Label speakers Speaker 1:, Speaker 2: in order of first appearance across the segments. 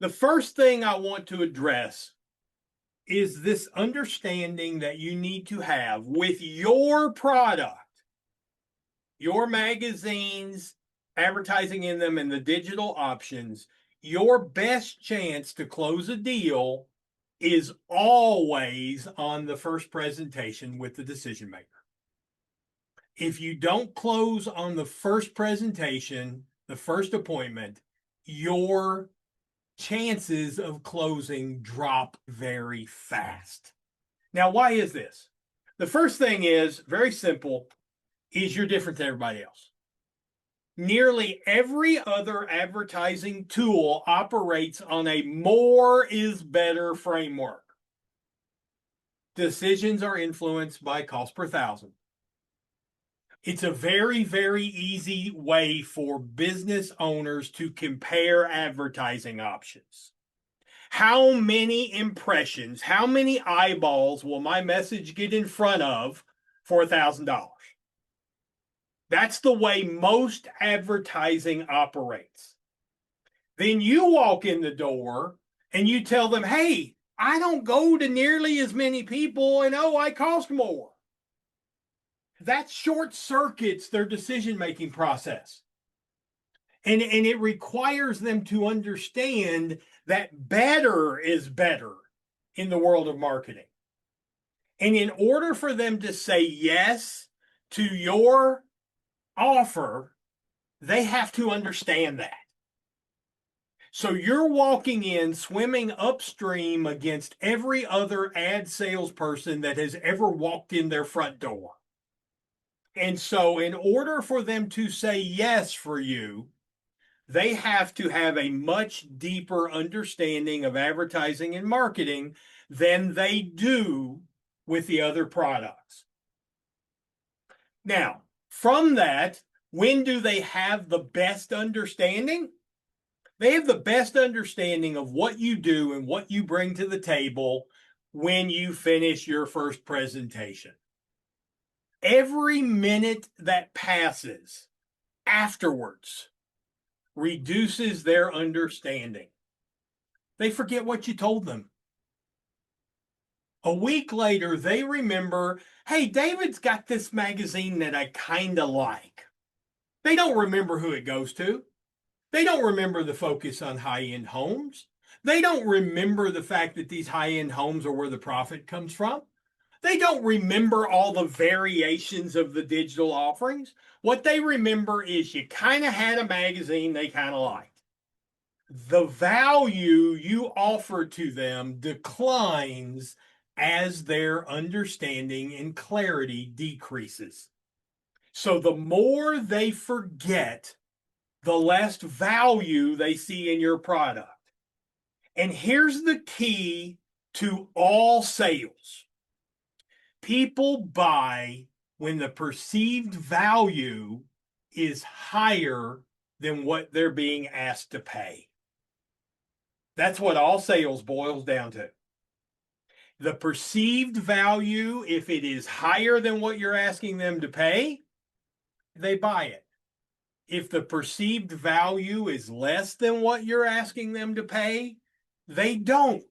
Speaker 1: The first thing I want to address is this understanding that you need to have with your product, your magazines, advertising in them, and the digital options. Your best chance to close a deal is always on the first presentation with the decision maker. If you don't close on the first presentation, the first appointment, your chances of closing drop very fast. Now, why is this? The first thing is very simple, is you're different than everybody else. Nearly every other advertising tool operates on a more is better framework. Decisions are influenced by cost per thousand. It's a very, very easy way for business owners to compare advertising options. How many impressions, how many eyeballs will my message get in front of for $1,000? That's the way most advertising operates. Then you walk in the door and you tell them, hey, I don't go to nearly as many people and oh, I cost more. That short circuits their decision-making process. And it requires them to understand that better is better in the world of marketing. And in order for them to say yes to your offer, they have to understand that. So you're walking in swimming upstream against every other ad salesperson that has ever walked in their front door. And so in order for them to say yes for you, they have to have a much deeper understanding of advertising and marketing than they do with the other products. Now, from that, when do they have the best understanding? They have the best understanding of what you do and what you bring to the table when you finish your first presentation. Every minute that passes afterwards reduces their understanding. They forget what you told them. A week later, they remember, hey, David's got this magazine that I kind of like. They don't remember who it goes to. They don't remember the focus on high-end homes. They don't remember the fact that these high-end homes are where the profit comes from. They don't remember all the variations of the digital offerings. What they remember is you kind of had a magazine they kind of liked. The value you offer to them declines as their understanding and clarity decreases. So the more they forget, the less value they see in your product. And here's the key to all sales. People buy when the perceived value is higher than what they're being asked to pay. That's what all sales boils down to. The perceived value, if it is higher than what you're asking them to pay, they buy it. If the perceived value is less than what you're asking them to pay, they don't.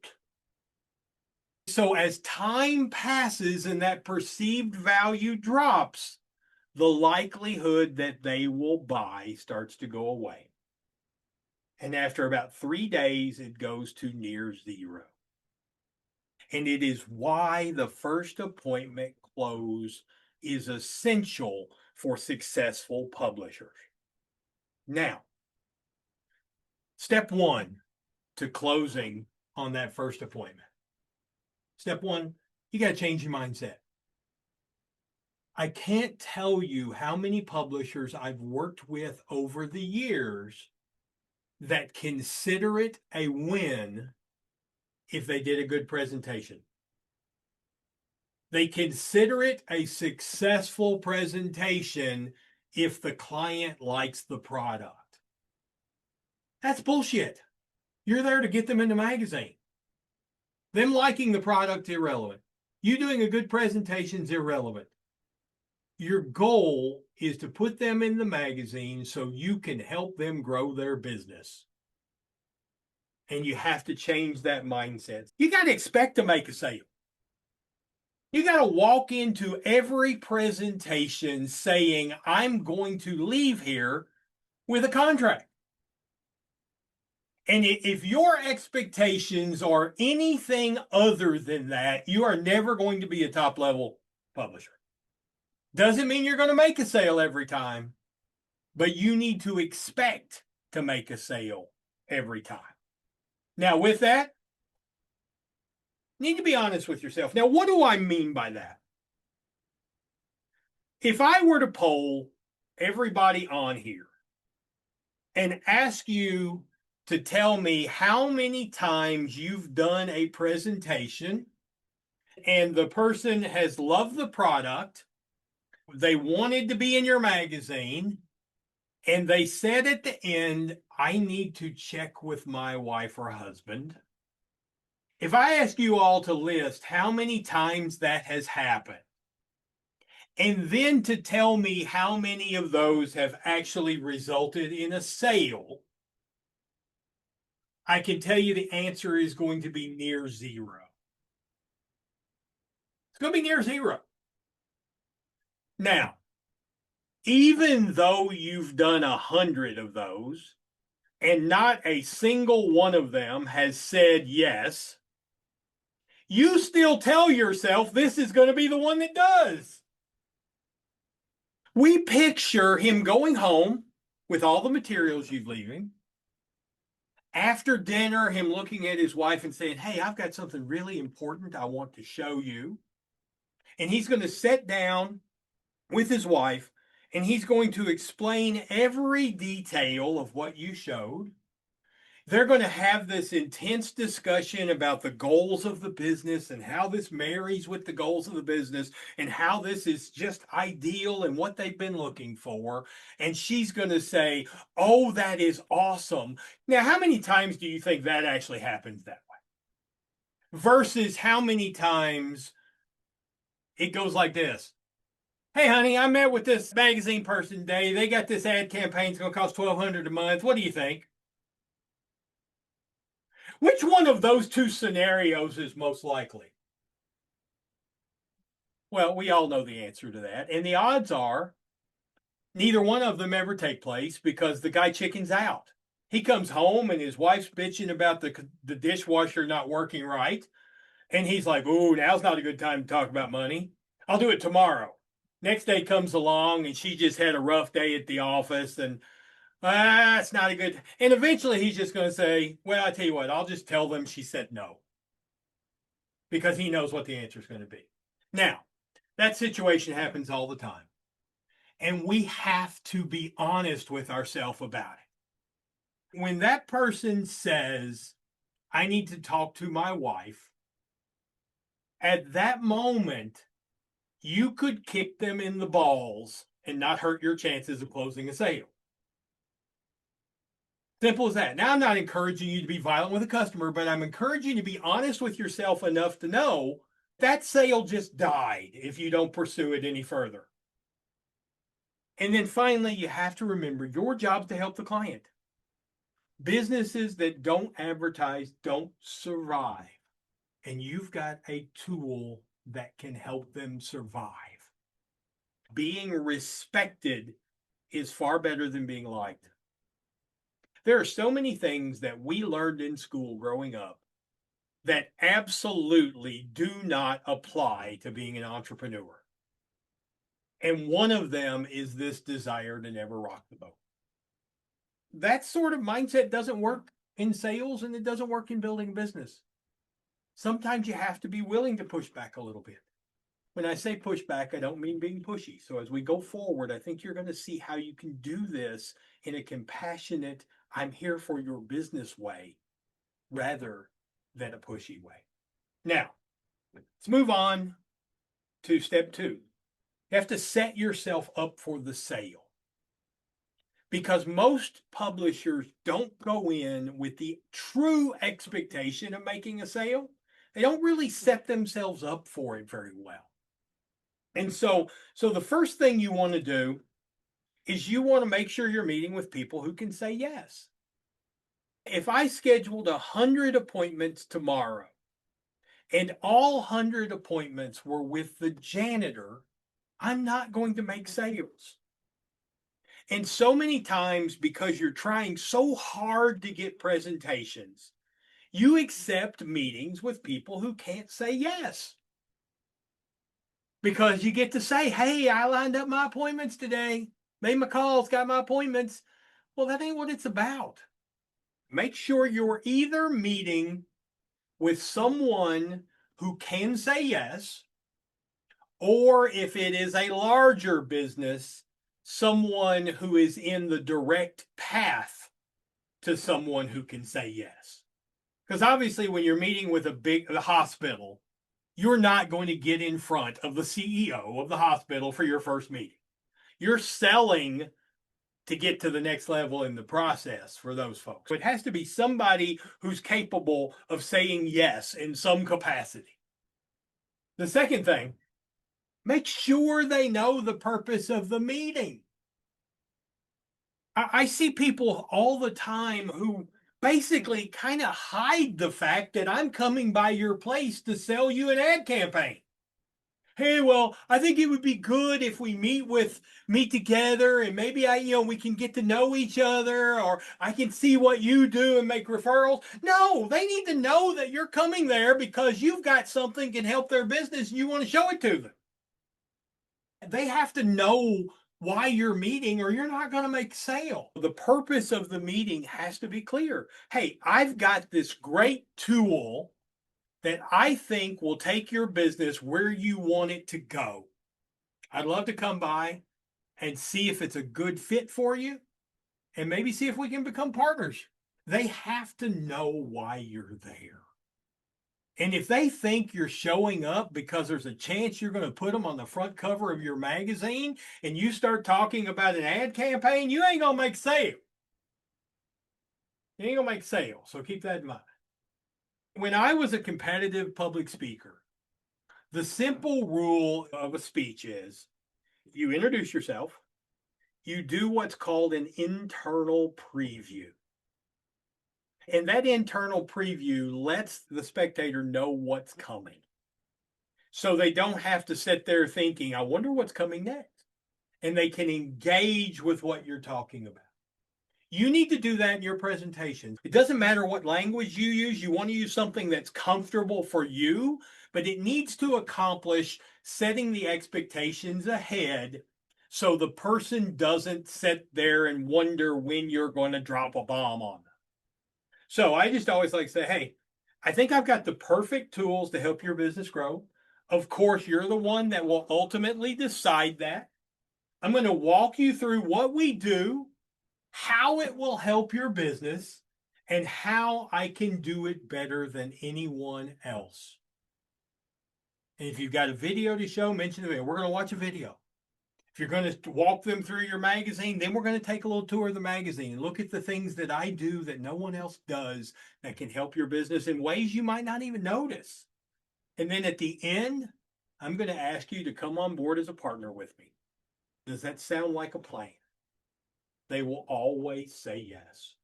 Speaker 1: So as time passes and that perceived value drops, the likelihood that they will buy starts to go away. And after about 3 days, it goes to near zero. And it is why the first appointment close is essential for successful publishers. Now, step one to closing on that first appointment. Step one, you got to change your mindset. I can't tell you how many publishers I've worked with over the years that consider it a win if they did a good presentation. They consider it a successful presentation if the client likes the product. That's bullshit. You're there to get them in the magazine. Them liking the product is irrelevant. You doing a good presentation is irrelevant. Your goal is to put them in the magazine so you can help them grow their business. And you have to change that mindset. You got to expect to make a sale. You got to walk into every presentation saying, I'm going to leave here with a contract. And if your expectations are anything other than that, you are never going to be a top level publisher. Doesn't mean you're going to make a sale every time, but you need to expect to make a sale every time. Now, with that, you need to be honest with yourself. Now, what do I mean by that? If I were to poll everybody on here and ask you to tell me how many times you've done a presentation and the person has loved the product, they wanted to be in your magazine, and they said at the end, I need to check with my wife or husband. If I ask you all to list how many times that has happened, and then to tell me how many of those have actually resulted in a sale, I can tell you the answer is going to be near zero. It's going to be near zero. Now, even though you've done 100 of those and not a single one of them has said yes, you still tell yourself this is going to be the one that does. We picture him going home with all the materials you've leaving. After dinner, him looking at his wife and saying, hey, I've got something really important I want to show you. And he's going to sit down with his wife and he's going to explain every detail of what you showed. They're going to have this intense discussion about the goals of the business and how this marries with the goals of the business and how this is just ideal and what they've been looking for. And she's going to say, oh, that is awesome. Now, how many times do you think that actually happens that way? Versus how many times it goes like this. Hey, honey, I met with this magazine person today. They got this ad campaign. It's going to cost $1,200 a month. What do you think? Which one of those two scenarios is most likely? Well, we all know the answer to that. And the odds are neither one of them ever take place because the guy chickens out. He comes home and his wife's bitching about the dishwasher not working right. And he's like, ooh, now's not a good time to talk about money. I'll do it tomorrow. Next day comes along and she just had a rough day at the office and it's not a good. And eventually he's just going to say, well, I tell you what, I'll just tell them she said no. Because he knows what the answer is going to be. Now, that situation happens all the time. And we have to be honest with ourselves about it. When that person says, I need to talk to my wife, at that moment, you could kick them in the balls and not hurt your chances of closing a sale. Simple as that. Now, I'm not encouraging you to be violent with a customer, but I'm encouraging you to be honest with yourself enough to know that sale just died if you don't pursue it any further. And then finally, you have to remember your job is to help the client. Businesses that don't advertise don't survive. And you've got a tool that can help them survive. Being respected is far better than being liked. There are so many things that we learned in school growing up that absolutely do not apply to being an entrepreneur. And one of them is this desire to never rock the boat. That sort of mindset doesn't work in sales and it doesn't work in building a business. Sometimes you have to be willing to push back a little bit. When I say push back, I don't mean being pushy. So as we go forward, I think you're going to see how you can do this in a compassionate, I'm here for your business way, rather than a pushy way. Now, let's move on to step 2. You have to set yourself up for the sale. Because most publishers don't go in with the true expectation of making a sale. They don't really set themselves up for it very well. And so the first thing you want to do is you want to make sure you're meeting with people who can say yes. If I scheduled 100 appointments tomorrow and all 100 appointments were with the janitor, I'm not going to make sales. And so many times, because you're trying so hard to get presentations, you accept meetings with people who can't say yes. Because you get to say, hey, I lined up my appointments today, made my calls, got my appointments. Well, that ain't what it's about. Make sure you're either meeting with someone who can say yes, or if it is a larger business, someone who is in the direct path to someone who can say yes. Because obviously, when you're meeting with a hospital, you're not going to get in front of the CEO of the hospital for your first meeting. You're selling to get to the next level in the process for those folks. It has to be somebody who's capable of saying yes in some capacity. The second thing, make sure they know the purpose of the meeting. I see people all the time who basically kind of hide the fact that I'm coming by your place to sell you an ad campaign. Hey, well, I think it would be good if we meet together and maybe we can get to know each other, or I can see what you do and make referrals. No, they need to know that you're coming there because you've got something that can help their business and you want to show it to them. They have to know why you're meeting or you're not going to make sale. The purpose of the meeting has to be clear. Hey, I've got this great tool that I think will take your business where you want it to go. I'd love to come by and see if it's a good fit for you and maybe see if we can become partners. They have to know why you're there. And if they think you're showing up because there's a chance you're going to put them on the front cover of your magazine and you start talking about an ad campaign, you ain't going to make sale. You ain't going to make sale. So keep that in mind. When I was a competitive public speaker, the simple rule of a speech is you introduce yourself, you do what's called an internal preview. And that internal preview lets the spectator know what's coming. So they don't have to sit there thinking, I wonder what's coming next. And they can engage with what you're talking about. You need to do that in your presentation. It doesn't matter what language you use. You want to use something that's comfortable for you, but it needs to accomplish setting the expectations ahead so the person doesn't sit there and wonder when you're going to drop a bomb on them. So I just always like to say, hey, I think I've got the perfect tools to help your business grow. Of course, you're the one that will ultimately decide that. I'm going to walk you through what we do, how it will help your business, and how I can do it better than anyone else. And if you've got a video to show, mention the video. We're going to watch a video. If you're going to walk them through your magazine, then we're going to take a little tour of the magazine and look at the things that I do that no one else does that can help your business in ways you might not even notice. And then at the end, I'm going to ask you to come on board as a partner with me. Does that sound like a plan? They will always say yes.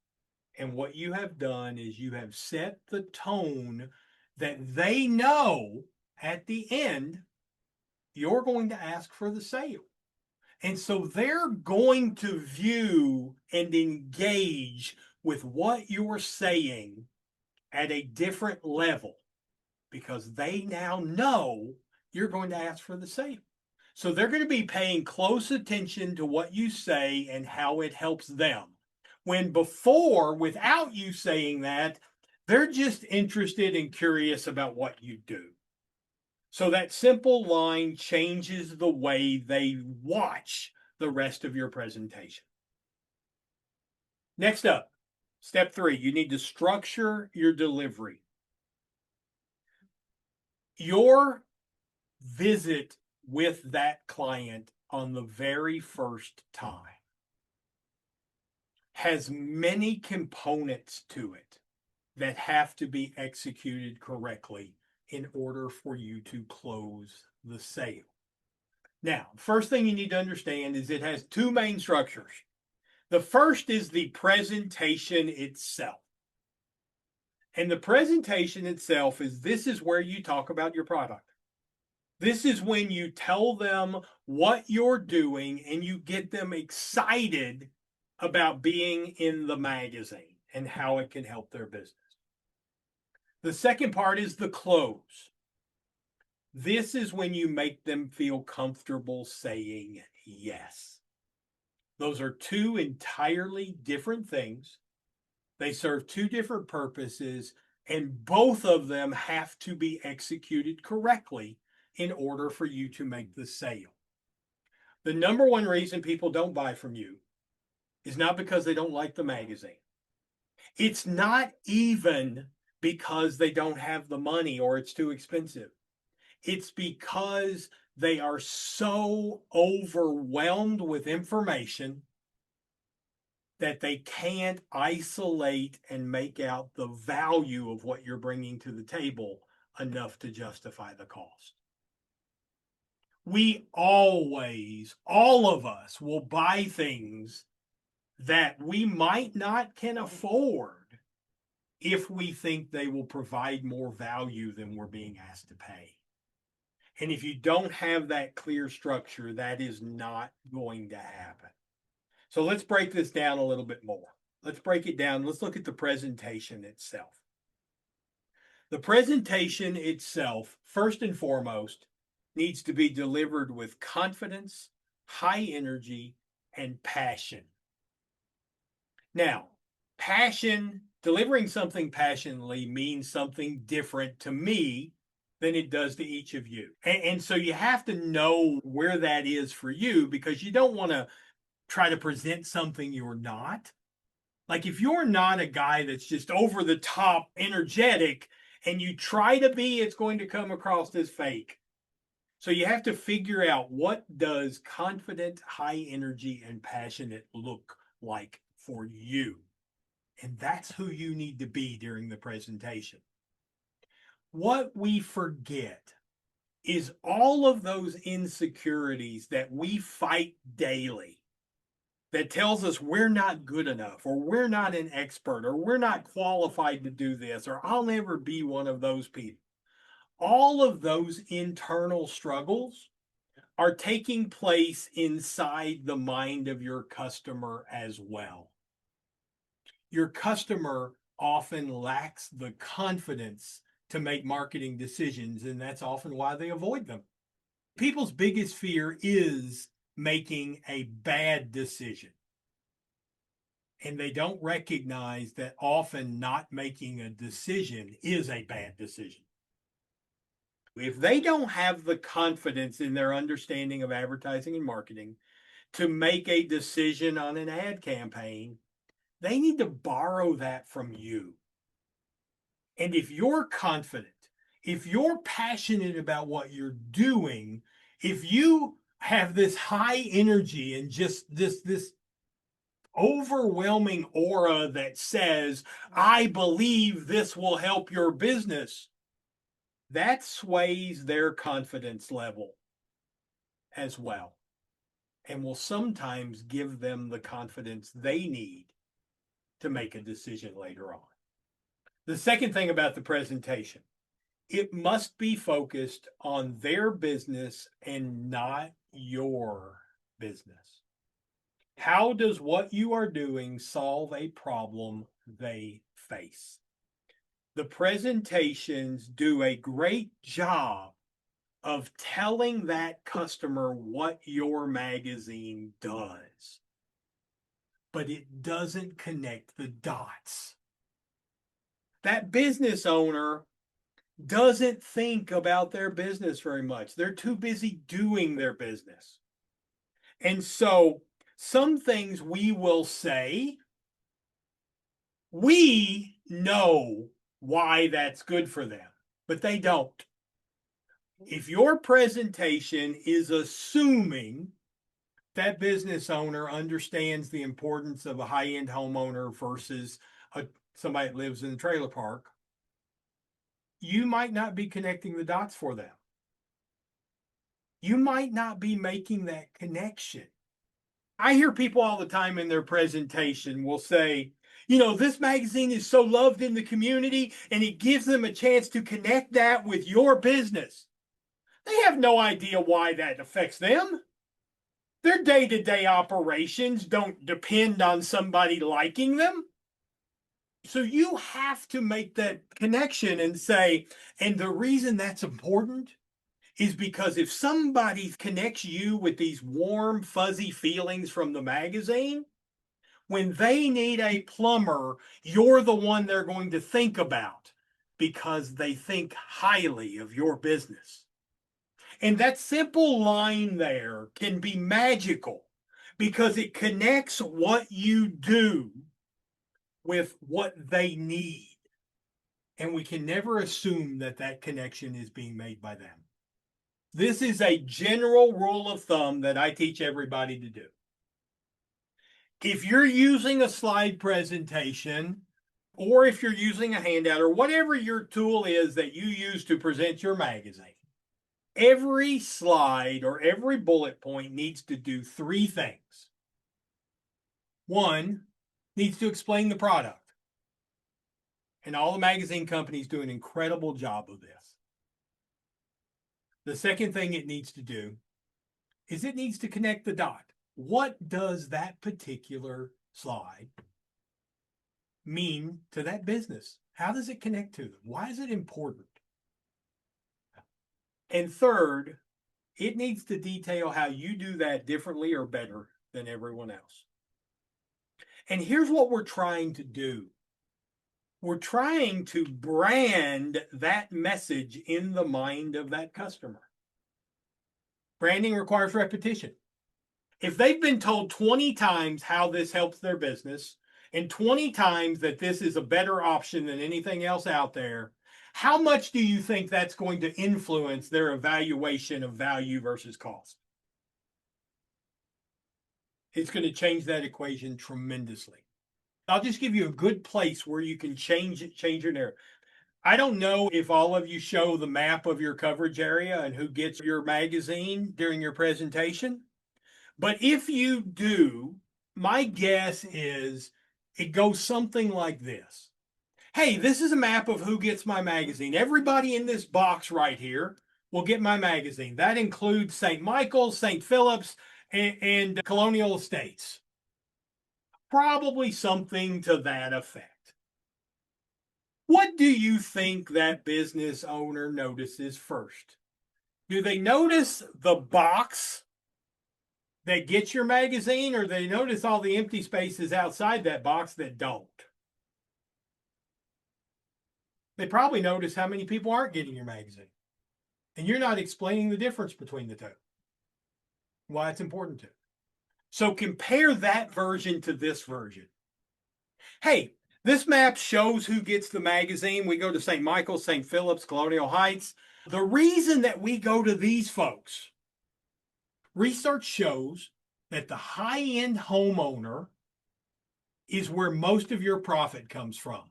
Speaker 1: And what you have done is you have set the tone that they know at the end you're going to ask for the sale. And so they're going to view and engage with what you're saying at a different level because they now know you're going to ask for the sale. So they're going to be paying close attention to what you say and how it helps them. When before, without you saying that, they're just interested and curious about what you do. So that simple line changes the way they watch the rest of your presentation. Next up, step 3, you need to structure your delivery. Your visit with that client on the very first time has many components to it that have to be executed correctly in order for you to close the sale. Now, first thing you need to understand is it has 2 main structures. The first is the presentation itself. And the presentation itself this is where you talk about your product. This is when you tell them what you're doing and you get them excited about being in the magazine and how it can help their business. The second part is the close. This is when you make them feel comfortable saying yes. Those are two entirely different things. They serve two different purposes, and both of them have to be executed correctly in order for you to make the sale. The number one reason people don't buy from you is not because they don't like the magazine. It's not even because they don't have the money or it's too expensive. It's because they are so overwhelmed with information that they can't isolate and make out the value of what you're bringing to the table enough to justify the cost. We always, all of us, will buy things that we might not can afford if we think they will provide more value than we're being asked to pay. And if you don't have that clear structure, that is not going to happen. So let's break this down a little bit more. Let's break it down. Let's look at the presentation itself. The presentation itself, first and foremost, needs to be delivered with confidence, high energy, and passion. Now, passion, delivering something passionately means something different to me than it does to each of you. And so you have to know where that is for you, because you don't want to try to present something you're not. Like if you're not a guy that's just over the top energetic and you try to be, it's going to come across as fake. So you have to figure out, what does confident, high energy, and passionate look like for you? And that's who you need to be during the presentation. What we forget is all of those insecurities that we fight daily, that tells us we're not good enough, or we're not an expert, or we're not qualified to do this, or I'll never be one of those people. All of those internal struggles are taking place inside the mind of your customer as well. Your customer often lacks the confidence to make marketing decisions, and that's often why they avoid them. People's biggest fear is making a bad decision. And they don't recognize that often not making a decision is a bad decision. If they don't have the confidence in their understanding of advertising and marketing to make a decision on an ad campaign, they need to borrow that from you. And if you're confident, if you're passionate about what you're doing, if you have this high energy and just this overwhelming aura that says, I believe this will help your business, that sways their confidence level as well, and will sometimes give them the confidence they need to make a decision later on. The second thing about the presentation, it must be focused on their business and not your business. How does what you are doing solve a problem they face? The presentations do a great job of telling that customer what your magazine does, but it doesn't connect the dots. That business owner doesn't think about their business very much. They're too busy doing their business. And so some things we will say, we know why that's good for them, but they don't. If your presentation is assuming that business owner understands the importance of a high-end homeowner versus somebody that lives in a trailer park, you might not be connecting the dots for them. You might not be making that connection. I hear people all the time in their presentation will say, This magazine is so loved in the community, and it gives them a chance to connect that with your business. They have no idea why that affects them. Their day-to-day operations don't depend on somebody liking them. So you have to make that connection and say, and the reason that's important is because if somebody connects you with these warm, fuzzy feelings from the magazine, when they need a plumber, you're the one they're going to think about because they think highly of your business. And that simple line there can be magical because it connects what you do with what they need. And we can never assume that that connection is being made by them. This is a general rule of thumb that I teach everybody to do. If you're using a slide presentation, or if you're using a handout, or whatever your tool is that you use to present your magazine, every slide or every bullet point needs to do three things. One, needs to explain the product. And all the magazine companies do an incredible job of this. The second thing it needs to do is it needs to connect the dot. What does that particular slide mean to that business? How does it connect to them? Why is it important? And third, it needs to detail how you do that differently or better than everyone else. And here's what we're trying to do. We're trying to brand that message in the mind of that customer. Branding requires repetition. If they've been told 20 times how this helps their business and 20 times that this is a better option than anything else out there, how much do you think that's going to influence their evaluation of value versus cost? It's going to change that equation tremendously. I'll just give you a good place where you can change your narrative. I don't know if all of you show the map of your coverage area and who gets your magazine during your presentation, but if you do, my guess is it goes something like this. Hey, this is a map of who gets my magazine. Everybody in this box right here will get my magazine. That includes St. Michael's, St. Philip's, and Colonial Estates. Probably something to that effect. What do you think that business owner notices first? Do they notice the box that gets your magazine, or they notice all the empty spaces outside that box that don't? They probably notice how many people aren't getting your magazine. And you're not explaining the difference between the two. Why it's important to. So compare that version to this version. Hey, this map shows who gets the magazine. We go to St. Michael's, St. Philip's, Colonial Heights. The reason that we go to these folks, research shows that the high-end homeowner is where most of your profit comes from.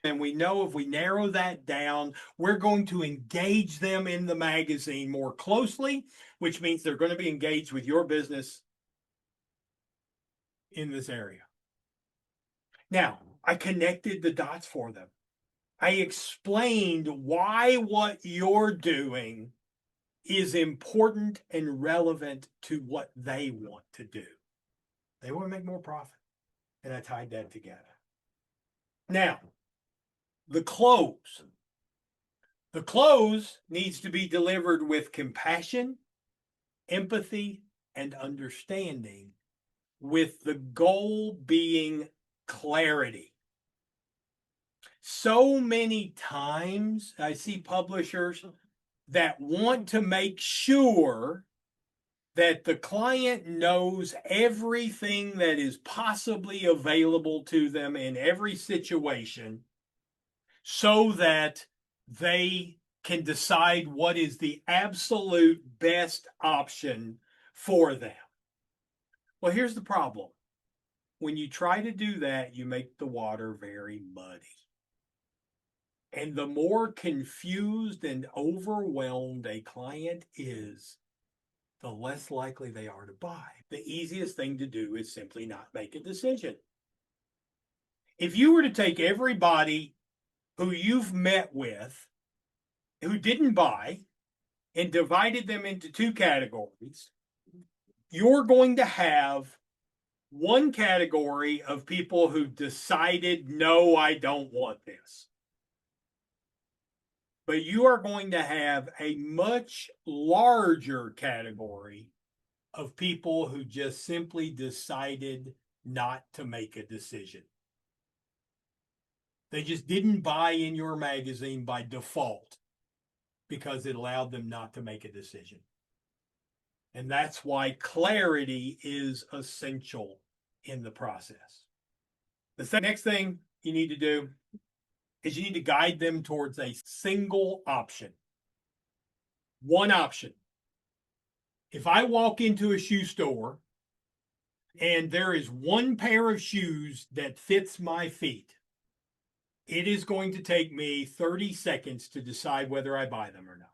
Speaker 1: And we know if we narrow that down, we're going to engage them in the magazine more closely, which means they're going to be engaged with your business in this area. Now, I connected the dots for them. I explained why what you're doing is important and relevant to what they want to do. They want to make more profit. And I tied that together. Now, the close. The close needs to be delivered with compassion, empathy, and understanding, with the goal being clarity. So many times I see publishers that want to make sure that the client knows everything that is possibly available to them in every situation so that they can decide what is the absolute best option for them. Well, here's the problem. When you try to do that, you make the water very muddy. And the more confused and overwhelmed a client is, the less likely they are to buy. The easiest thing to do is simply not make a decision. If you were to take everybody who you've met with who didn't buy and divided them into two categories, you're going to have one category of people who decided, no, I don't want this. But you are going to have a much larger category of people who just simply decided not to make a decision. They just didn't buy in your magazine by default because it allowed them not to make a decision. And that's why clarity is essential in the process. The next thing you need to do is you need to guide them towards a single option. One option. If I walk into a shoe store and there is one pair of shoes that fits my feet, it is going to take me 30 seconds to decide whether I buy them or not.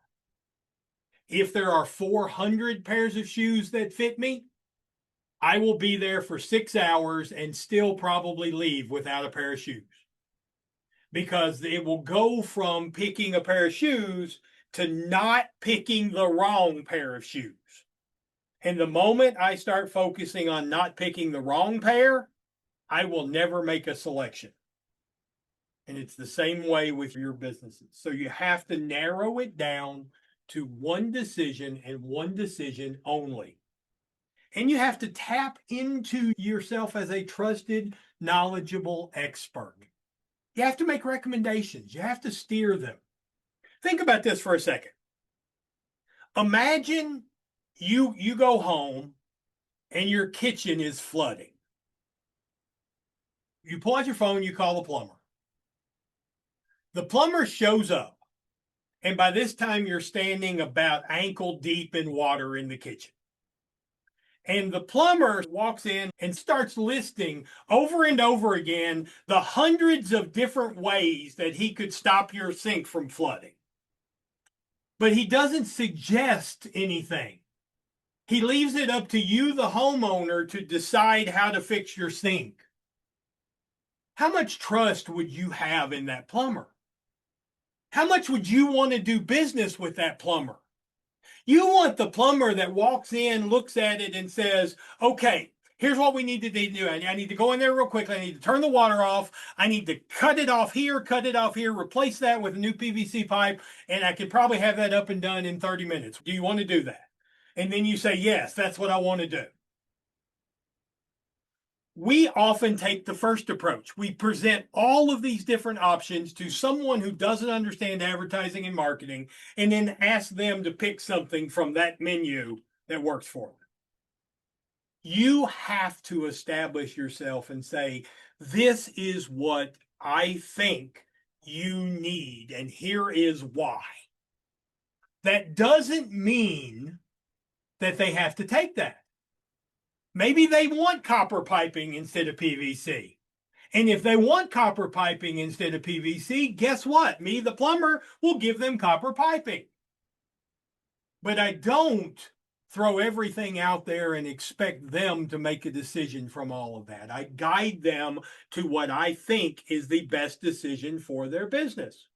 Speaker 1: If there are 400 pairs of shoes that fit me, I will be there for 6 hours and still probably leave without a pair of shoes. Because it will go from picking a pair of shoes to not picking the wrong pair of shoes. And the moment I start focusing on not picking the wrong pair, I will never make a selection. And it's the same way with your businesses. So you have to narrow it down to one decision and one decision only. And you have to tap into yourself as a trusted, knowledgeable expert. You have to make recommendations. You have to steer them. Think about this for a second. Imagine you go home and your kitchen is flooding. You pull out your phone, you call the plumber. The plumber shows up, and by this time you're standing about ankle deep in water in the kitchen. And the plumber walks in and starts listing over and over again the hundreds of different ways that he could stop your sink from flooding. But he doesn't suggest anything. He leaves it up to you, the homeowner, to decide how to fix your sink. How much trust would you have in that plumber? How much would you want to do business with that plumber? You want the plumber that walks in, looks at it, and says, okay, here's what we need to do. I need to go in there real quickly. I need to turn the water off. I need to cut it off here, replace that with a new PVC pipe, and I could probably have that up and done in 30 minutes. Do you want to do that? And then you say, yes, that's what I want to do. We often take the first approach. We present all of these different options to someone who doesn't understand advertising and marketing, and then ask them to pick something from that menu that works for them. You have to establish yourself and say, this is what I think you need, and here is why. That doesn't mean that they have to take that. Maybe they want copper piping instead of PVC. And if they want copper piping instead of PVC, guess what? Me, the plumber, will give them copper piping. But I don't throw everything out there and expect them to make a decision from all of that. I guide them to what I think is the best decision for their business.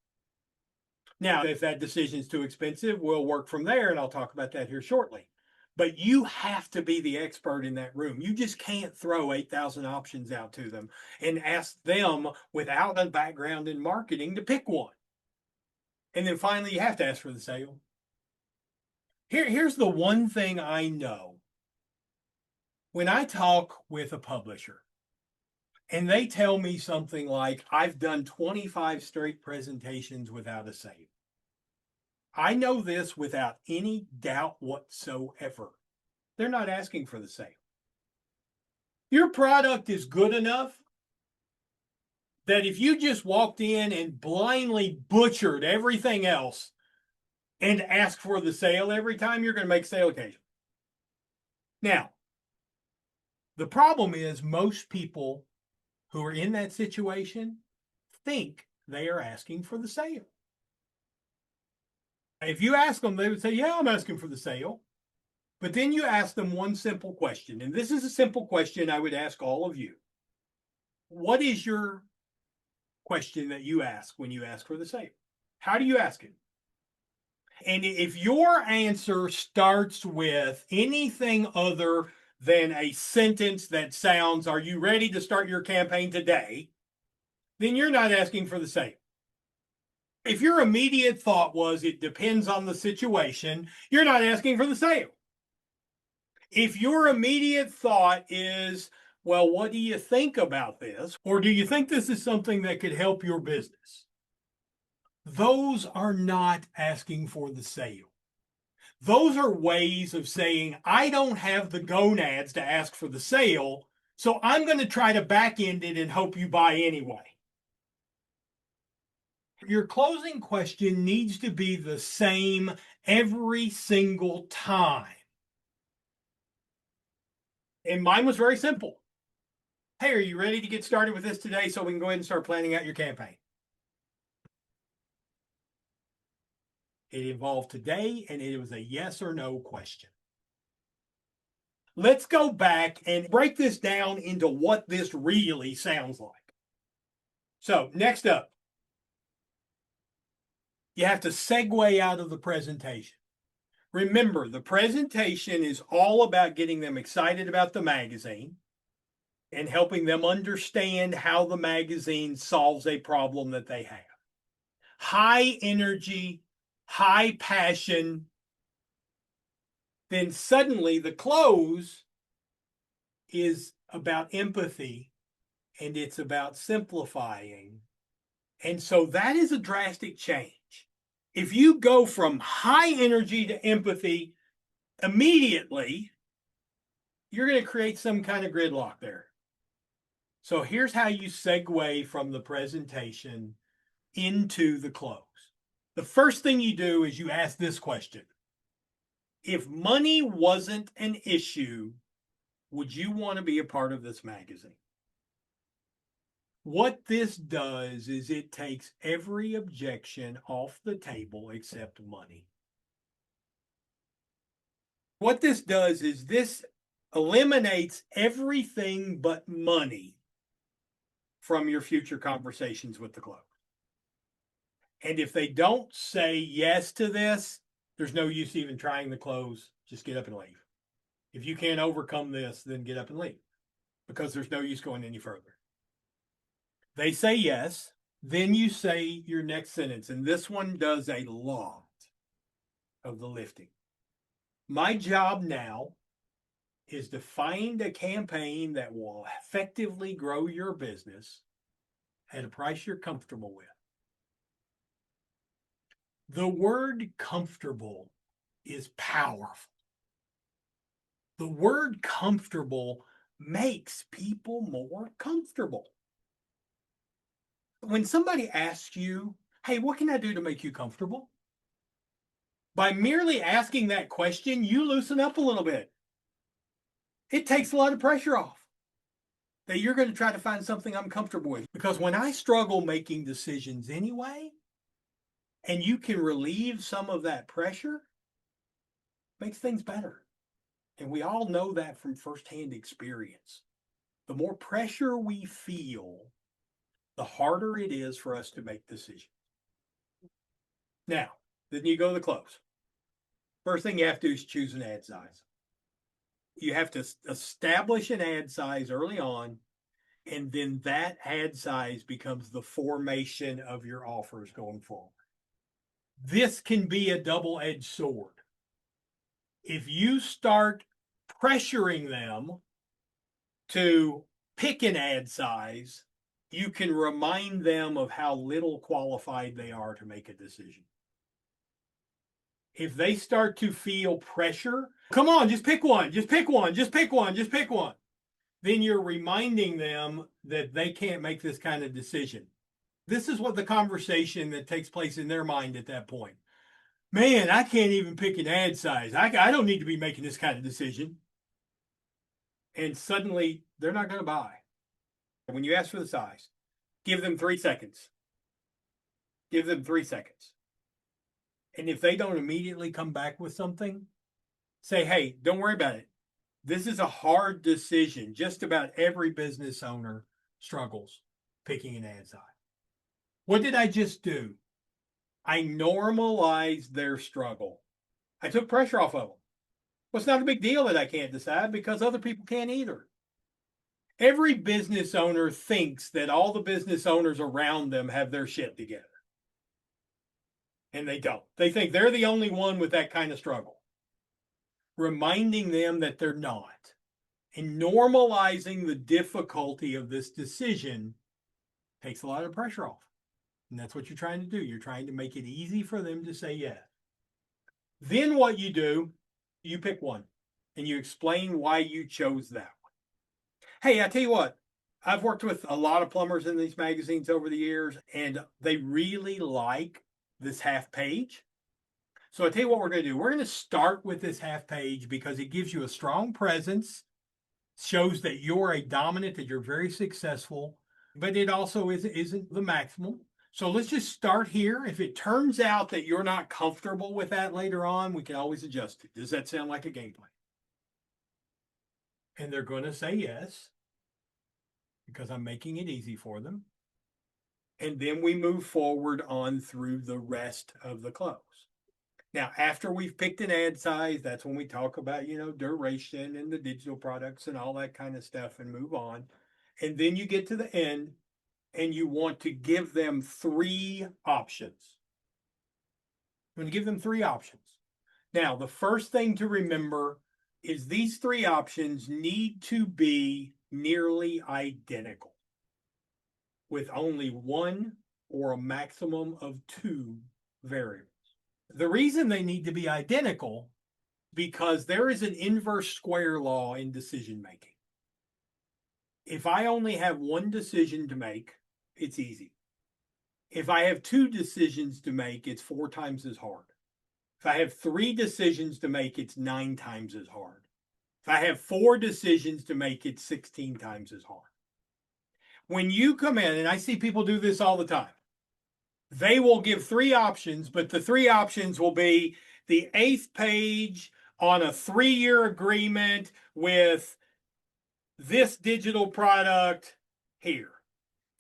Speaker 1: Now, if that decision is too expensive, we'll work from there, and I'll talk about that here shortly. But you have to be the expert in that room. You just can't throw 8,000 options out to them and ask them without a background in marketing to pick one. And then finally, you have to ask for the sale. Here's the one thing I know. When I talk with a publisher and they tell me something like, I've done 25 straight presentations without a sale, I know this without any doubt whatsoever. They're not asking for the sale. Your product is good enough that if you just walked in and blindly butchered everything else and asked for the sale every time, you're going to make sale occasion. Now, the problem is most people who are in that situation think they are asking for the sale. If you ask them, they would say, yeah, I'm asking for the sale. But then you ask them one simple question. And this is a simple question I would ask all of you. What is your question that you ask when you ask for the sale. How do you ask it? And if your answer starts with anything other than a sentence that sounds, "Are you ready to start your campaign today?" then you're not asking for the sale. If your immediate thought was, "It depends on the situation," you're not asking for the sale. If your immediate thought is, "Well, what do you think about this?" or "Do you think this is something that could help your business?" those are not asking for the sale. Those are ways of saying, "I don't have the gonads to ask for the sale, so I'm going to try to back end it and hope you buy anyway." Your closing question needs to be the same every single time. And mine was very simple. "Hey, are you ready to get started with this today so we can go ahead and start planning out your campaign?" It involved today, and it was a yes or no question. Let's go back and break this down into what this really sounds like. So, next up, you have to segue out of the presentation. Remember, the presentation is all about getting them excited about the magazine and helping them understand how the magazine solves a problem that they have. High energy, high passion. Then suddenly the close is about empathy and it's about simplifying. And so that is a drastic change. If you go from high energy to empathy immediately, you're going to create some kind of gridlock there. So here's how you segue from the presentation into the close. The first thing you do is you ask this question: if money wasn't an issue, would you want to be a part of this magazine? What this does is it takes every objection off the table except money. What this does is this eliminates everything but money from your future conversations with the club. And if they don't say yes to this, there's no use even trying the close. Just get up and leave. If you can't overcome this, then get up and leave, because there's no use going any further. They say yes, then you say your next sentence, and this one does a lot of the lifting. My job now is to find a campaign that will effectively grow your business at a price you're comfortable with. The word comfortable is powerful. The word comfortable makes people more comfortable. When somebody asks you, "Hey, what can I do to make you comfortable?" by merely asking that question, you loosen up a little bit. It takes a lot of pressure off that you're going to try to find something I'm comfortable with. Because when I struggle making decisions anyway, and you can relieve some of that pressure, makes things better. And we all know that from firsthand experience. The more pressure we feel, the harder it is for us to make decisions. Now, then you go to the close. First thing you have to do is choose an ad size. You have to establish an ad size early on, and then that ad size becomes the formation of your offers going forward. This can be a double-edged sword. If you start pressuring them to pick an ad size, you can remind them of how little qualified they are to make a decision. If they start to feel pressure, "Come on, just pick one, just pick one, just pick one, just pick one," then you're reminding them that they can't make this kind of decision. This is what the conversation that takes place in their mind at that point. "Man, I can't even pick an ad size. I don't need to be making this kind of decision." And suddenly they're not going to buy. When you ask for the size, give them 3 seconds. Give them 3 seconds. And if they don't immediately come back with something, say, "Hey, don't worry about it. This is a hard decision. Just about every business owner struggles picking an ad size. What did I just do? I normalized their struggle. I took pressure off of them. Well, it's not a big deal that I can't decide because other people can't either. Every business owner thinks that all the business owners around them have their shit together. And they don't. They think they're the only one with that kind of struggle. Reminding them that they're not and normalizing the difficulty of this decision takes a lot of pressure off. And that's what you're trying to do. You're trying to make it easy for them to say yes. Then what you do, you pick one and you explain why you chose that one. Hey, I tell you what, I've worked with a lot of plumbers in these magazines over the years, and they really like this half page. So I tell you what we're going to do. We're going to start with this half page because it gives you a strong presence, shows that you're a dominant, that you're very successful, but it also isn't the maximum. So let's just start here. If it turns out that you're not comfortable with that later on, we can always adjust it. Does that sound like a game plan? And they're going to say yes because I'm making it easy for them. And then we move forward on through the rest of the close. Now, after we've picked an ad size, that's when we talk about, duration and the digital products and all that kind of stuff and move on. And then you get to the end and you want to give them 3 options. You want to give them 3 options. Now, the first thing to remember is these 3 options need to be nearly identical with only 1 or a maximum of 2 variables. The reason they need to be identical because there is an inverse square law in decision making. If I only have 1 decision to make, it's easy. If I have 2 decisions to make, it's 4 times as hard. If I have 3 decisions to make, it's 9 times as hard. If I have 4 decisions to make, it's 16 times as hard. When you come in, and I see people do this all the time, they will give 3 options, but the 3 options will be the 8th page on a 3-year agreement with this digital product here.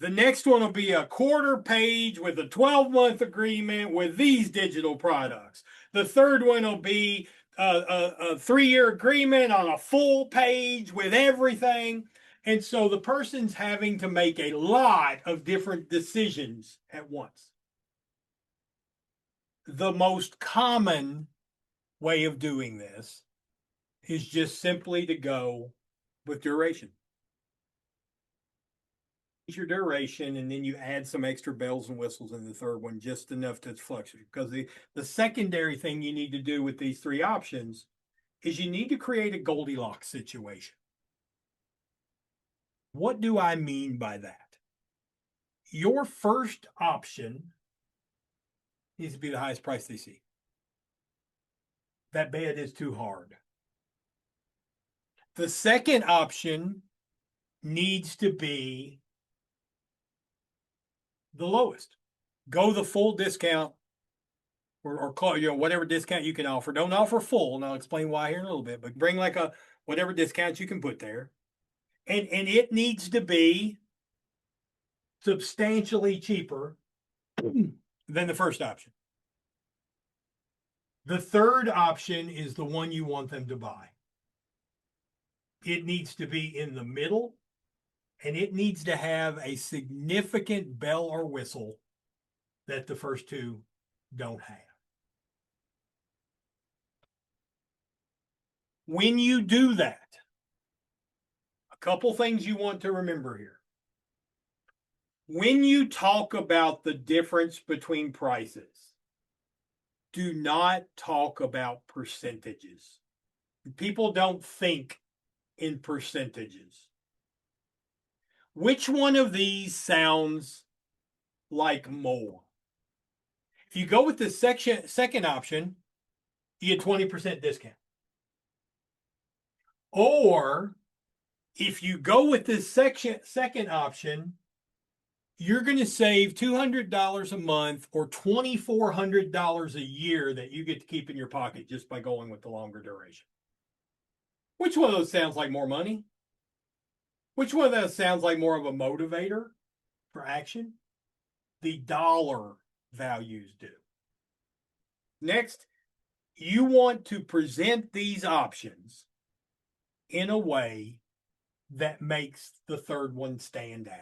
Speaker 1: The next one will be a 1/4 page with a 12-month agreement with these digital products. The third one will be a 3-year agreement on a full page with everything. And so the person's having to make a lot of different decisions at once. The most common way of doing this is just simply to go with duration. Your duration, and then you add some extra bells and whistles in the third one, just enough to fluctuate. Because the secondary thing you need to do with these 3 options is you need to create a Goldilocks situation. What do I mean by that? Your first option needs to be the highest price they see. That bed is too hard. The second option needs to be the lowest. Go the full discount or whatever discount you can offer. Don't offer full, and I'll explain why here in a little bit, but bring like a whatever discount you can put there. And it needs to be substantially cheaper than the first option. The third option is the one you want them to buy. It needs to be in the middle, and it needs to have a significant bell or whistle that the first 2 don't have. When you do that, a couple things you want to remember here. When you talk about the difference between prices, do not talk about percentages. People don't think in percentages. Which one of these sounds like more? If you go with the second option, you get 20% discount. Or if you go with this second option, you're going to save $200 a month or $2,400 a year that you get to keep in your pocket just by going with the longer duration. Which one of those sounds like more money? Which one of those sounds like more of a motivator for action? the dollar values do. Next, you want to present these options in a way that makes the third one stand out.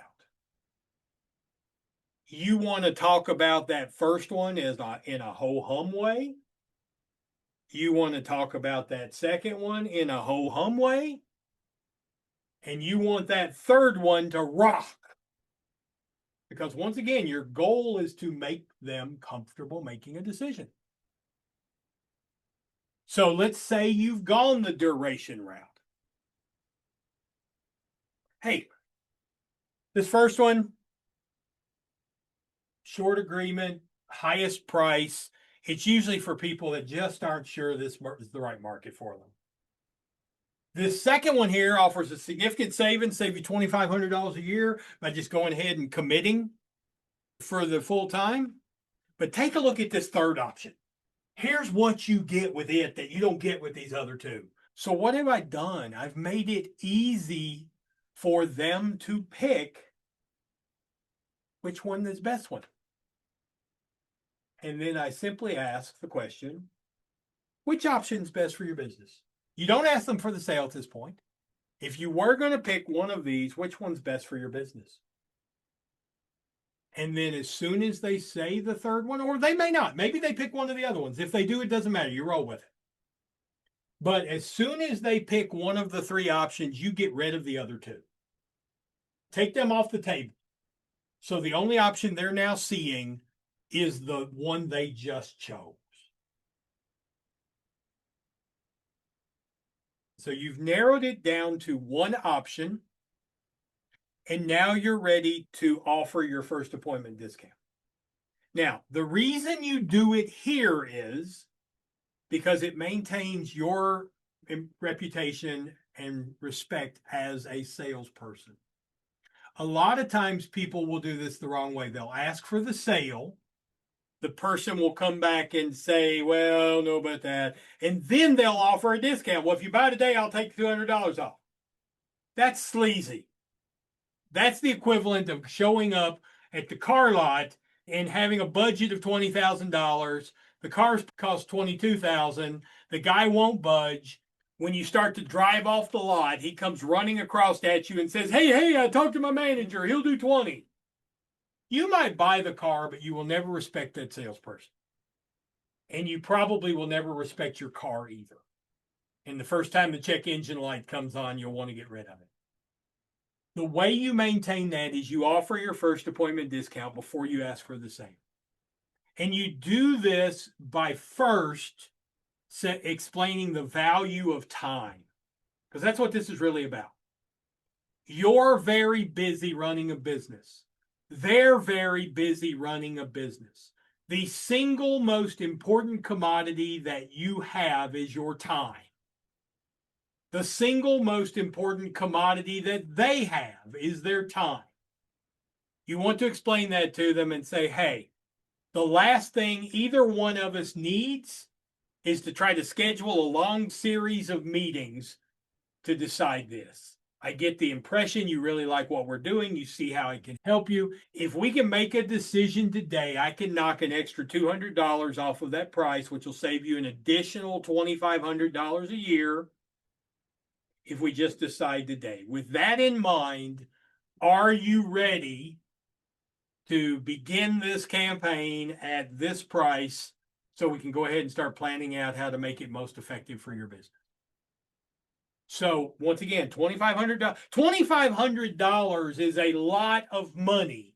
Speaker 1: You want to talk about that first one as in a ho-hum way. You want to talk about that second one in a ho-hum way. And you want that third one to rock. Because once again, your goal is to make them comfortable making a decision. So let's say you've gone the duration route. Hey, this first one, short agreement, highest price. It's usually for people that just aren't sure this is the right market for them. This second one here offers a significant savings, save you $2,500 a year by just going ahead and committing for the full time. But take a look at this third option. Here's what you get with it that you don't get with these other two. So what have I done? I've made it easy for them to pick which one is best one. And then I simply ask the question, which option is best for your business? You don't ask them for the sale at this point. If you were going to pick one of these, which one's best for your business? And then as soon as they say the third one, or they may not, maybe they pick one of the other ones. If they do, it doesn't matter. You roll with it. But as soon as they pick one of the three options, you get rid of the other two. Take them off the table. So the only option they're now seeing is the one they just chose. So you've narrowed it down to one option, and now you're ready to offer your first appointment discount. Now, the reason you do it here is because it maintains your reputation and respect as a salesperson. A lot of times people will do this the wrong way. They'll ask for the sale. The person will come back and say, well, I don't know about that. And then they'll offer a discount. Well, if you buy today, I'll take $200 off. That's sleazy. That's the equivalent of showing up at the car lot and having a budget of $20,000. The cars cost $22,000. The guy won't budge. When you start to drive off the lot, he comes running across at you and says, hey, I talked to my manager. He'll do 20. You might buy the car, but you will never respect that salesperson. And you probably will never respect your car either. And the first time the check engine light comes on, you'll want to get rid of it. The way you maintain that is you offer your first appointment discount before you ask for the same. And you do this by first explaining the value of time, because that's what this is really about. You're very busy running a business. They're very busy running a business. The single most important commodity that you have is your time. The single most important commodity that they have is their time. You want to explain that to them and say, hey, the last thing either one of us needs is to try to schedule a long series of meetings to decide this. I get the impression you really like what we're doing. You see how it can help you. If we can make a decision today, I can knock an extra $200 off of that price, which will save you an additional $2,500 a year if we just decide today. With that in mind, are you ready to begin this campaign at this price so we can go ahead and start planning out how to make it most effective for your business? So once again, $2,500. $2,500 is a lot of money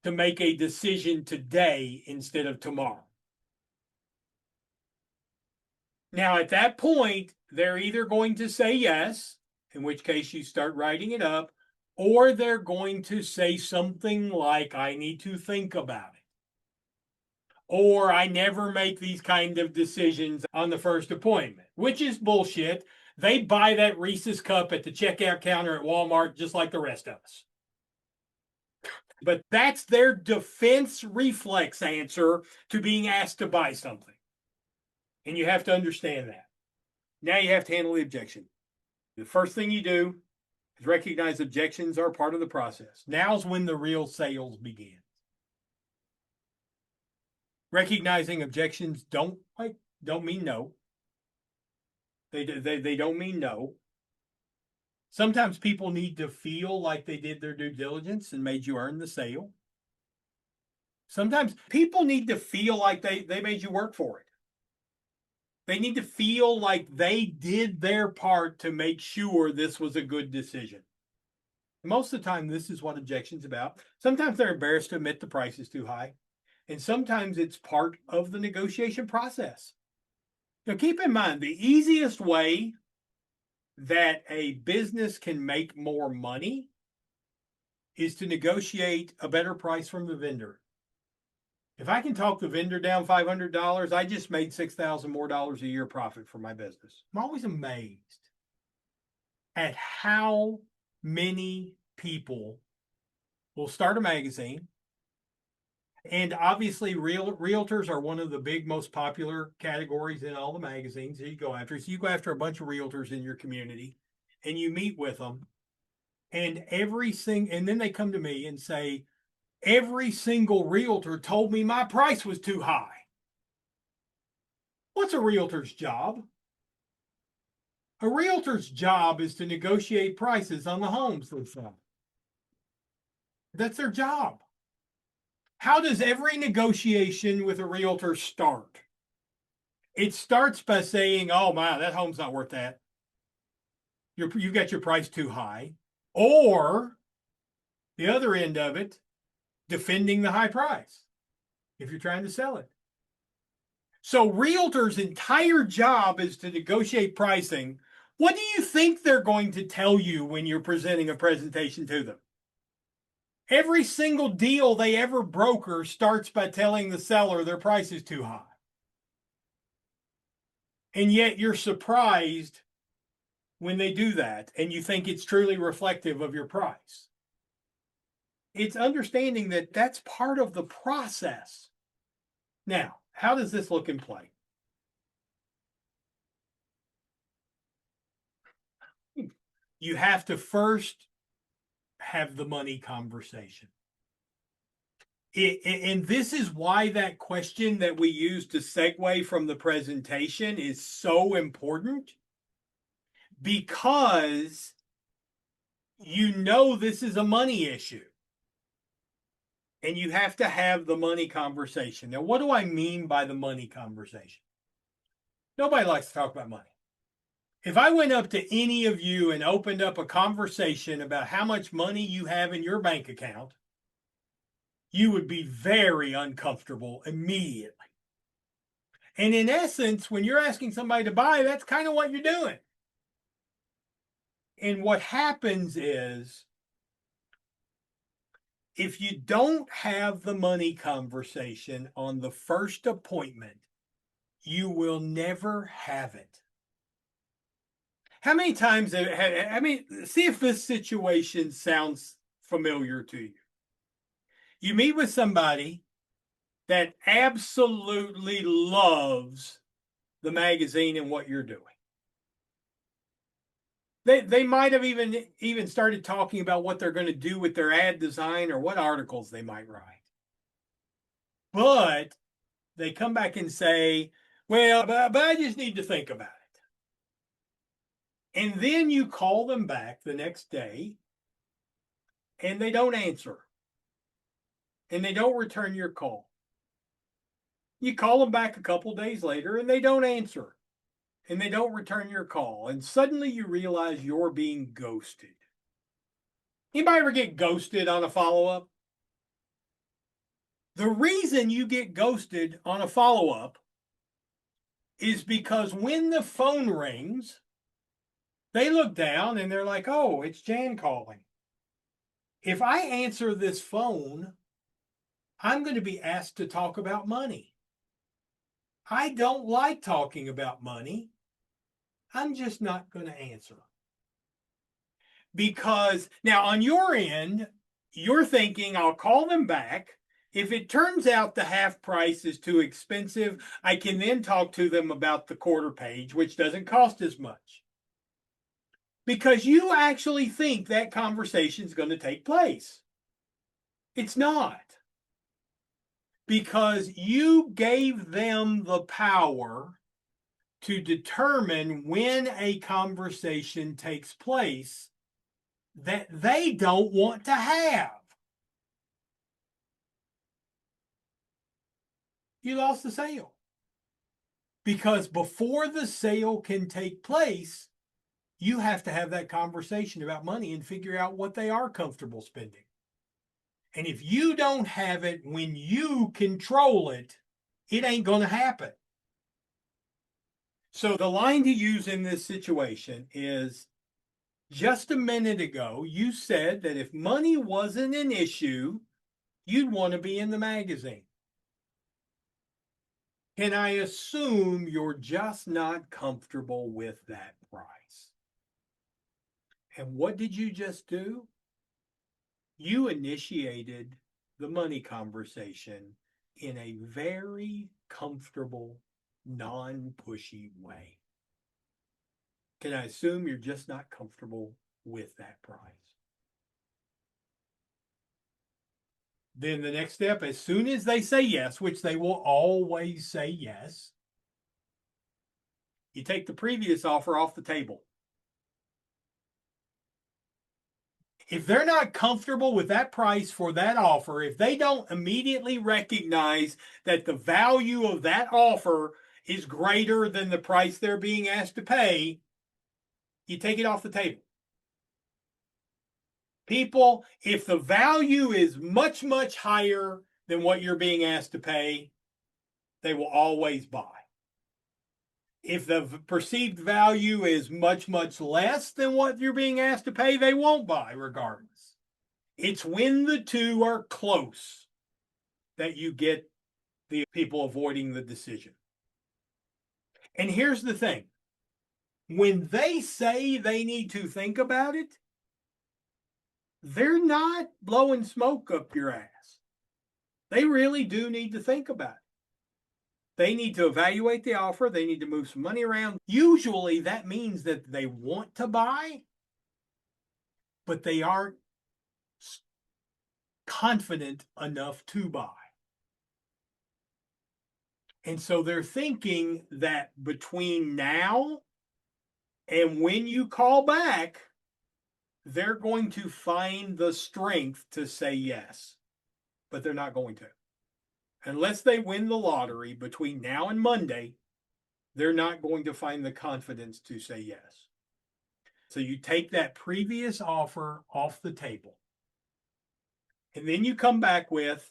Speaker 1: to make a decision today instead of tomorrow. Now, at that point, they're either going to say yes, in which case you start writing it up, or they're going to say something like, I need to think about it. Or I never make these kind of decisions on the first appointment, which is bullshit. They buy that Reese's cup at the checkout counter at Walmart just like the rest of us. But that's their defense reflex answer to being asked to buy something. And you have to understand that. Now you have to handle the objection. The first thing you do is recognize objections are part of the process. Now's when the real sales begin. Recognizing objections don't mean no. They don't mean no. Sometimes people need to feel like they did their due diligence and made you earn the sale. Sometimes people need to feel like they made you work for it. They need to feel like they did their part to make sure this was a good decision. Most of the time, this is what objection's about. Sometimes they're embarrassed to admit the price is too high. And sometimes it's part of the negotiation process. Now, keep in mind, the easiest way that a business can make more money is to negotiate a better price from the vendor. If I can talk the vendor down $500, I just made $6,000 more a year profit for my business. I'm always amazed at how many people will start a magazine. And obviously, realtors are one of the big, most popular categories in all the magazines that you go after. So you go after a bunch of realtors in your community and you meet with them. And and then they come to me and say, every single realtor told me my price was too high. What's a realtor's job? A realtor's job is to negotiate prices on the homes they sell. That's their job. How does every negotiation with a realtor start? It starts by saying, oh, wow, that home's not worth that. You've got your price too high. Or the other end of it, defending the high price if you're trying to sell it. So realtors' entire job is to negotiate pricing. What do you think they're going to tell you when you're presenting a presentation to them? Every single deal they ever broker starts by telling the seller their price is too high. And yet you're surprised when they do that and you think it's truly reflective of your price. It's understanding that that's part of the process. Now, how does this look in play? You have to first have the money conversation. And this is why that question that we use to segue from the presentation is so important, because you know this is a money issue and you have to have the money conversation. Now, what do I mean by the money conversation? Nobody likes to talk about money. If I went up to any of you and opened up a conversation about how much money you have in your bank account, you would be very uncomfortable immediately. And in essence, when you're asking somebody to buy, that's kind of what you're doing. And what happens is, if you don't have the money conversation on the first appointment, you will never have it. How many times, see if this situation sounds familiar to you. You meet with somebody that absolutely loves the magazine and what you're doing. They might have even started talking about what they're going to do with their ad design or what articles they might write. But they come back and say, well, but I just need to think about it. And then you call them back the next day and they don't answer. And they don't return your call. You call them back a couple days later and they don't answer. And they don't return your call. And suddenly you realize you're being ghosted. Anybody ever get ghosted on a follow-up? The reason you get ghosted on a follow-up is because when the phone rings, they look down and they're like, oh, it's Jan calling. If I answer this phone, I'm going to be asked to talk about money. I don't like talking about money. I'm just not going to answer. Because now on your end, you're thinking, I'll call them back. If it turns out the half price is too expensive, I can then talk to them about the quarter page, which doesn't cost as much. Because you actually think that conversation is going to take place. It's not. because you gave them the power to determine when a conversation takes place that they don't want to have. You lost the sale. Because before the sale can take place, you have to have that conversation about money and figure out what they are comfortable spending. And if you don't have it when you control it, it ain't going to happen. So the line to use in this situation is, just a minute ago, you said that if money wasn't an issue, you'd want to be in the magazine. Can I assume you're just not comfortable with that price? And what did you just do? You initiated the money conversation in a very comfortable, non-pushy way. Can I assume you're just not comfortable with that price? Then the next step, as soon as they say yes, which they will always say yes, you take the previous offer off the table. If they're not comfortable with that price for that offer, if they don't immediately recognize that the value of that offer is greater than the price they're being asked to pay, you take it off the table. People, if the value is much, much higher than what you're being asked to pay, they will always buy. If the perceived value is much, much less than what you're being asked to pay, they won't buy regardless. It's when the two are close that you get the people avoiding the decision. And here's the thing. When they say they need to think about it, they're not blowing smoke up your ass. They really do need to think about it. They need to evaluate the offer. They need to move some money around. Usually that means that they want to buy, but they aren't confident enough to buy. And so they're thinking that between now and when you call back, they're going to find the strength to say yes, but they're not going to. Unless they win the lottery between now and Monday, they're not going to find the confidence to say yes. So you take that previous offer off the table. And then you come back with,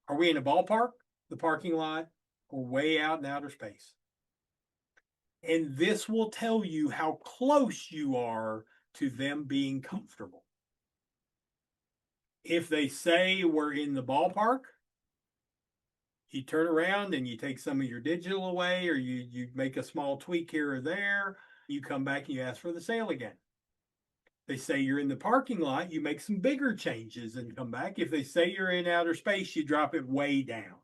Speaker 1: are we in a ballpark, the parking lot, or way out in outer space? And this will tell you how close you are to them being comfortable. If they say we're in the ballpark, you turn around and you take some of your digital away, or you make a small tweak here or there. You come back and you ask for the sale again. They say you're in the parking lot, you make some bigger changes and come back. If they say you're in outer space, you drop it way down.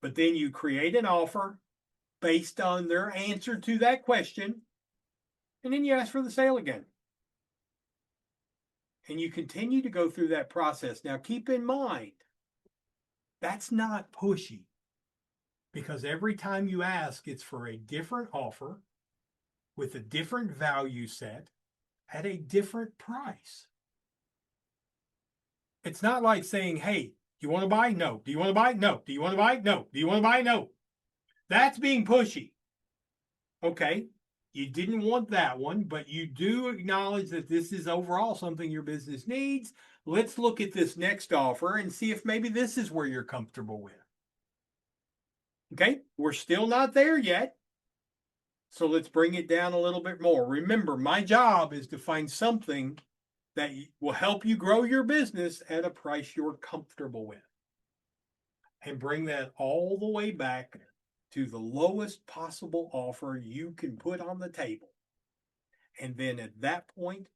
Speaker 1: But then you create an offer based on their answer to that question, and then you ask for the sale again. And you continue to go through that process. Now, keep in mind, that's not pushy, because every time you ask, it's for a different offer with a different value set at a different price. It's not like saying, hey, do you want to buy? No. Do you want to buy? No. Do you want to buy? No. Do you want to buy? No. That's being pushy. Okay. You didn't want that one, but you do acknowledge that this is overall something your business needs. Let's look at this next offer and see if maybe this is where you're comfortable with. Okay. We're still not there yet. So let's bring it down a little bit more. Remember, my job is to find something that will help you grow your business at a price you're comfortable with, and bring that all the way back to the lowest possible offer you can put on the table. And then at that point,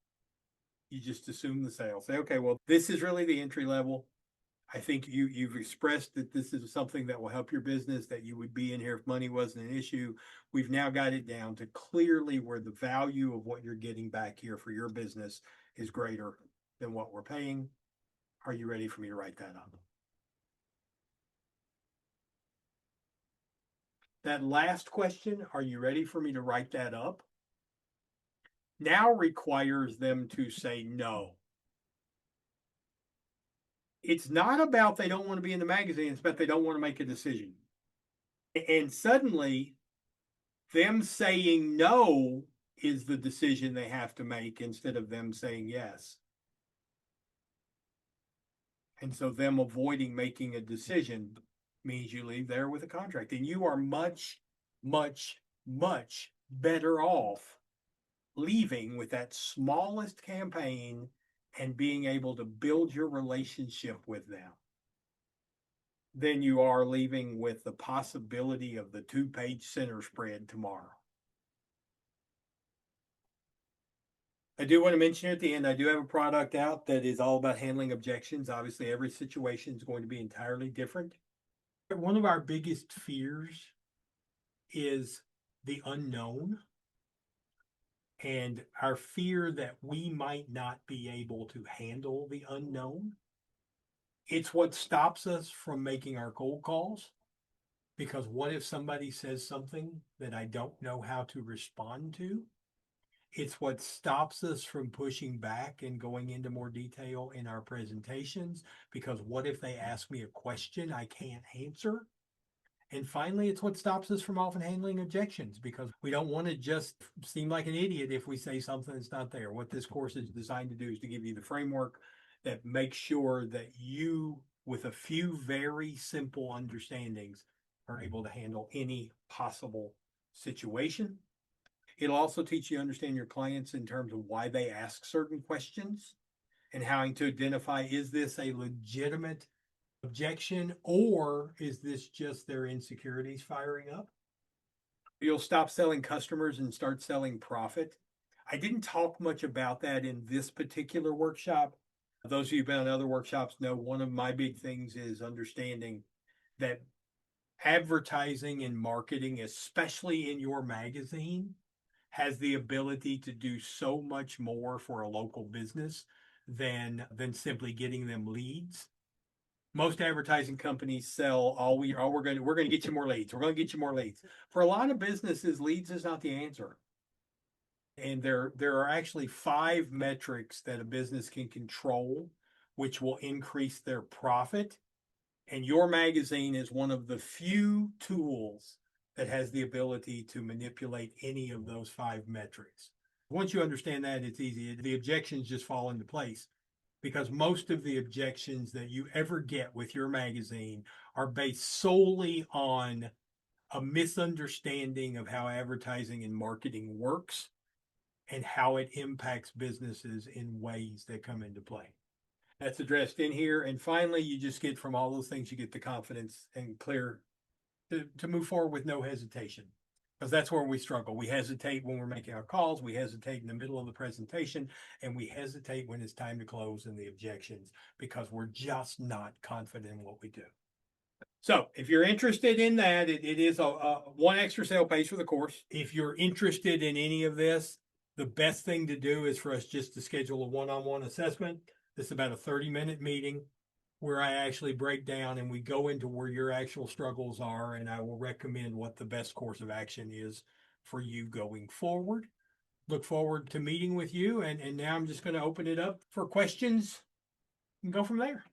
Speaker 1: you just assume the sale. Say, okay, well, this is really the entry level. I think you've expressed that this is something that will help your business, that you would be in here if money wasn't an issue. We've now got it down to clearly where the value of what you're getting back here for your business is greater than what we're paying. Are you ready for me to write that up? That last question, are you ready for me to write that up? Now requires them to say no. It's not about they don't want to be in the magazine, it's about they don't want to make a decision. And suddenly, them saying no is the decision they have to make instead of them saying yes. And so, them avoiding making a decision means you leave there with a contract. And you are much, much, much better off leaving with that smallest campaign and being able to build your relationship with them than you are leaving with the possibility of the 2-page center spread tomorrow. I do want to mention at the end, I do have a product out that is all about handling objections. Obviously, every situation is going to be entirely different. One of our biggest fears is the unknown and our fear that we might not be able to handle the unknown. It's what stops us from making our cold calls. Because what if somebody says something that I don't know how to respond to? It's what stops us from pushing back and going into more detail in our presentations. Because what if they ask me a question I can't answer? And finally, it's what stops us from often handling objections because we don't want to just seem like an idiot if we say something that's not there. What this course is designed to do is to give you the framework that makes sure that you, with a few very simple understandings, are able to handle any possible situation. It'll also teach you to understand your clients in terms of why they ask certain questions and how to identify, is this a legitimate objection or is this just their insecurities firing up? You'll stop selling customers and start selling profit. I didn't talk much about that in this particular workshop. Those of you who've been on other workshops know one of my big things is understanding that advertising and marketing, especially in your magazine, has the ability to do so much more for a local business than simply getting them leads. Most advertising companies sell we're going to get you more leads. We're going to get you more leads. For a lot of businesses, leads is not the answer. And there are actually 5 metrics that a business can control, which will increase their profit. And your magazine is one of the few tools that has the ability to manipulate any of those 5 metrics. Once you understand that, it's easy. The objections just fall into place because most of the objections that you ever get with your magazine are based solely on a misunderstanding of how advertising and marketing works and how it impacts businesses in ways that come into play. That's addressed in here. And finally, you just get from all those things, you get the confidence and clear to move forward with no hesitation. Because that's where we struggle. We hesitate when we're making our calls. We hesitate in the middle of the presentation. And we hesitate when it's time to close in the objections because we're just not confident in what we do. So if you're interested in that, it is a one extra sale page for the course. If you're interested in any of this, the best thing to do is for us just to schedule a one-on-one assessment. This is about a 30-minute meeting where I actually break down and we go into where your actual struggles are, and I will recommend what the best course of action is for you going forward. Look forward to meeting with you. And now I'm just going to open it up for questions and go from there.